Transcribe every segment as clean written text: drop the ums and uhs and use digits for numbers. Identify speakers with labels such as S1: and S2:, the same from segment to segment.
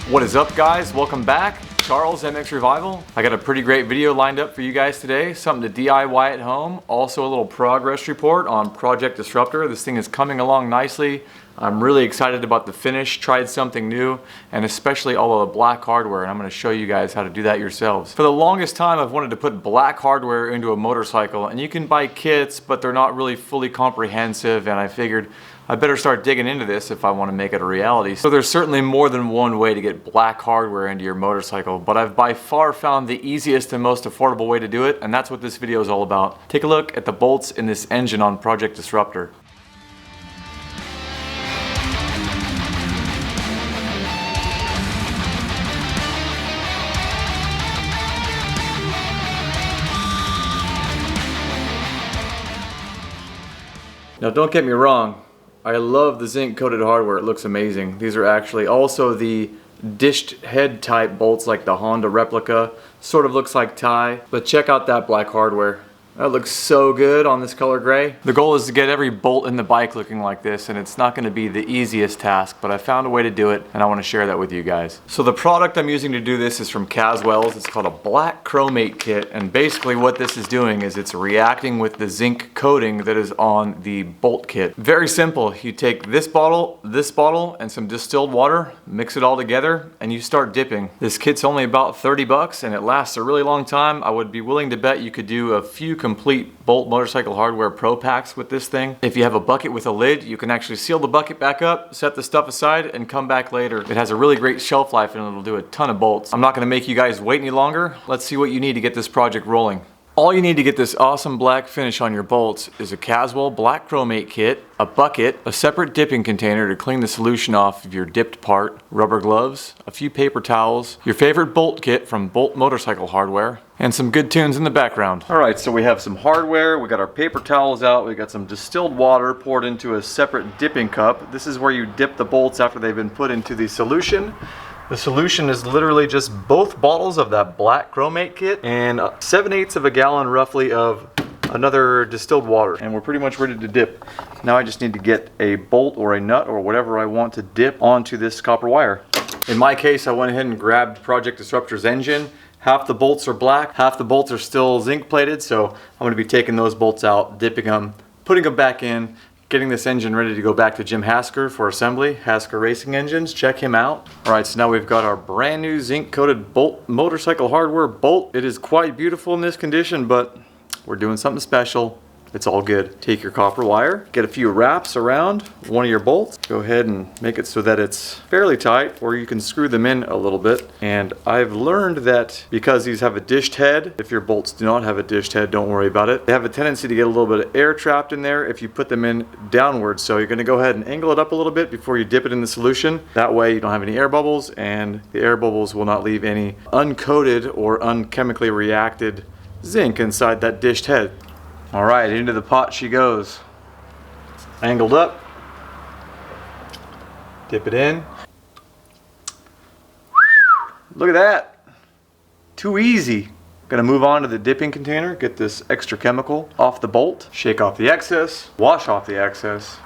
S1: What is up, guys? Welcome back. Charles, mXrevival. I got a pretty great video lined up for you guys today. Something to DIY at home. Also a little progress report on Project Disruptor. This thing is coming along nicely. I'm really excited about the finish. Tried something new, and especially all of the black hardware, and I'm going to show you guys how to do that yourselves. For the longest time, I've wanted to put black hardware into a motorcycle, and you can buy kits, but they're not really fully comprehensive, and I figured I better start digging into this if I want to make it a reality. So there's certainly more than one way to get black hardware into your motorcycle, but I've by far found the easiest and most affordable way to do it, and that's what this video is all about. Take a look at the bolts in this engine on Project Disruptor. Now don't get me wrong, I love the zinc coated hardware, it looks amazing. These are actually also the dished head type bolts like the Honda replica. Sort of looks like tie, but check out that black hardware. That looks so good on this color gray. The goal is to get every bolt in the bike looking like this, and it's not going to be the easiest task, but I found a way to do it, and I want to share that with you guys. So the product I'm using to do this is from Caswell's. It's called a black chromate kit, and basically what this is doing is it's reacting with the zinc coating that is on the bolt kit. Very simple. You take this bottle, and some distilled water, mix it all together, and you start dipping. This kit's only about 30 bucks, and it lasts a really long time. I would be willing to bet you could do a few complete Bolt motorcycle hardware pro packs with this thing. If you have a bucket with a lid, you can actually seal the bucket back up, set the stuff aside, and come back later. It has a really great shelf life and it'll do a ton of bolts. I'm not going to make you guys wait any longer. Let's see what you need to get this project rolling. All you need to get this awesome black finish on your bolts is a Caswell black chromate kit, a bucket, a separate dipping container to clean the solution off of your dipped part, rubber gloves, a few paper towels, your favorite bolt kit from Bolt Motorcycle Hardware, and some good tunes in the background. Alright, so we have some hardware, we got our paper towels out, we got some distilled water poured into a separate dipping cup. This is where you dip the bolts after they've been put into the solution. The solution is literally just both bottles of that black chromate kit and 7/8 of a gallon roughly of another distilled water, and we're pretty much ready to dip. Now I just need to get a bolt or a nut or whatever I want to dip onto this copper wire. In my case, I went ahead and grabbed Project Disruptor's engine. Half the bolts are black, half the bolts are still zinc plated, so I'm going to be taking those bolts out, dipping them, putting them back in, getting this engine ready to go back to Jim Hasker for assembly. Hasker Racing Engines, check him out. Alright, so now we've got our brand new zinc coated Bolt motorcycle hardware bolt. It is quite beautiful in this condition, but we're doing something special. It's all good. Take your copper wire, get a few wraps around one of your bolts. Go ahead and make it so that it's fairly tight, or you can screw them in a little bit. And I've learned that because these have a dished head, if your bolts do not have a dished head, don't worry about it. They have a tendency to get a little bit of air trapped in there if you put them in downwards. So you're going to go ahead and angle it up a little bit before you dip it in the solution. That way you don't have any air bubbles, and the air bubbles will not leave any uncoated or unchemically reacted zinc inside that dished head. Alright, into the pot she goes. Angled up. Dip it in. Look at that. Too easy. Gonna move on to the dipping container, get this extra chemical off the bolt, shake off the excess, wash off the excess,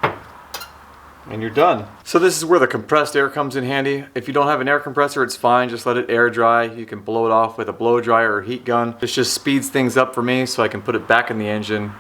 S1: and you're done. So this is where the compressed air comes in handy. If you don't have an air compressor, it's fine, just let it air dry. You can blow it off with a blow dryer or heat gun. This just speeds things up for me so I can put it back in the engine.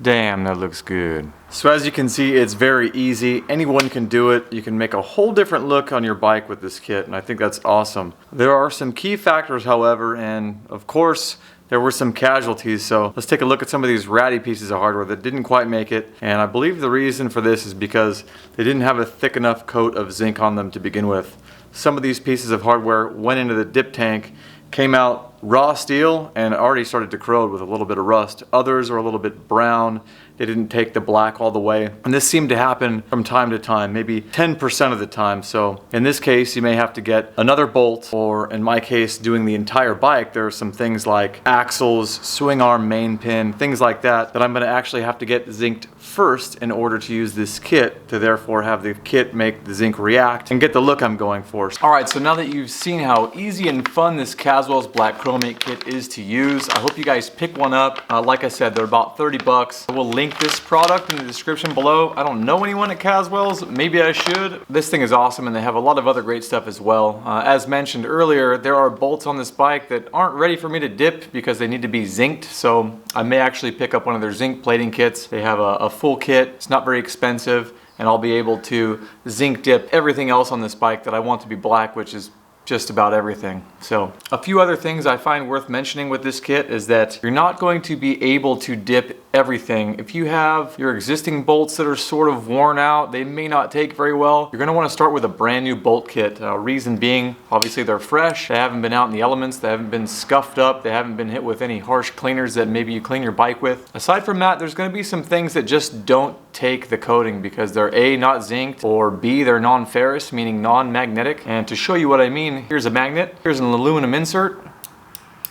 S1: Damn, that looks good. So as you can see, it's very easy. Anyone can do it. You can make a whole different look on your bike with this kit, and I think that's awesome. There are some key factors, however, and of course, there were some casualties, so let's take a look at some of these ratty pieces of hardware that didn't quite make it. And I believe the reason for this is because they didn't have a thick enough coat of zinc on them to begin with. Some of these pieces of hardware went into the dip tank, came out raw steel, and already started to corrode with a little bit of rust. Others are a little bit brown. They didn't take the black all the way. And this seemed to happen from time to time, maybe 10% of the time. So in this case, you may have to get another bolt, or in my case, doing the entire bike, there are some things like axles, swing arm main pin, things like that, that I'm gonna actually have to get zinced first in order to use this kit, to therefore have the kit make the zinc react and get the look I'm going for. All right, so now that you've seen how easy and fun this Caswell's black chromate kit is to use, I hope you guys pick one up. Like I said, they're about 30 bucks. We'll link link this product in the description below. I don't know anyone at Caswell's, maybe I should. This thing is awesome and they have a lot of other great stuff as well. As mentioned earlier, there are bolts on this bike that aren't ready for me to dip because they need to be zinced, so I may actually pick up one of their zinc plating kits. They have a full kit, it's not very expensive, and I'll be able to zinc dip everything else on this bike that I want to be black, which is just about everything. So a few other things I find worth mentioning with this kit is that you're not going to be able to dip everything. If you have your existing bolts that are sort of worn out, they may not take very well. You're going to want to start with a brand new bolt kit. Reason being, obviously they're fresh, they haven't been out in the elements, they haven't been scuffed up, they haven't been hit with any harsh cleaners that maybe you clean your bike with. Aside from that, there's going to be some things that just don't take the coating because they're A, not zinced, or B, they're non-ferrous, meaning non-magnetic. And to show you what I mean, here's a magnet, here's an aluminum insert.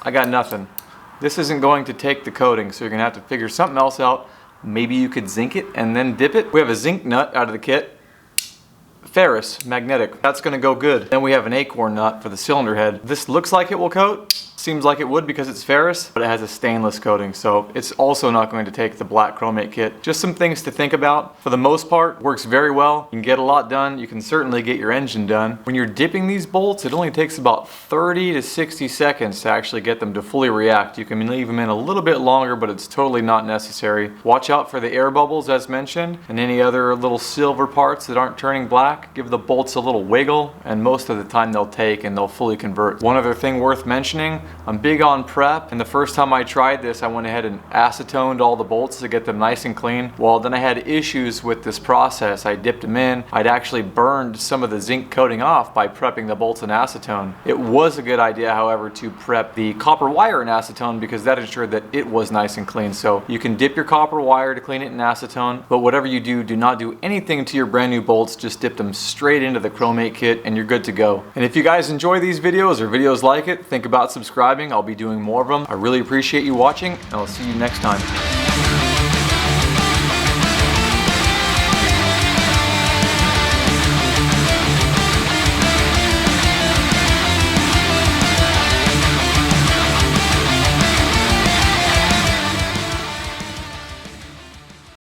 S1: I got nothing. This isn't going to take the coating, so you're gonna have to figure something else out. Maybe you could zinc it and then dip it. We have a zinc nut out of the kit. Ferrous, magnetic, that's gonna go good. Then we have an acorn nut for the cylinder head. This looks like it will coat. Seems like it would because it's ferrous, but it has a stainless coating, so it's also not going to take the black chromate kit. Just some things to think about. For the most part, works very well. You can get a lot done. You can certainly get your engine done. When you're dipping these bolts, it only takes about 30 to 60 seconds to actually get them to fully react. You can leave them in a little bit longer, but it's totally not necessary. Watch out for the air bubbles as mentioned, and any other little silver parts that aren't turning black. Give the bolts a little wiggle, and most of the time they'll take and they'll fully convert. One other thing worth mentioning, I'm big on prep, and the first time I tried this, I went ahead and acetoned all the bolts to get them nice and clean. Well, then I had issues with this process. I dipped them in. I'd actually burned some of the zinc coating off by prepping the bolts in acetone. It was a good idea, however, to prep the copper wire in acetone because that ensured that it was nice and clean. So you can dip your copper wire to clean it in acetone, but whatever you do, do not do anything to your brand new bolts. Just dip them straight into the chromate kit and you're good to go. And if you guys enjoy these videos or videos like it, think about subscribing. I'll be doing more of them. I really appreciate you watching, and I'll see you next time.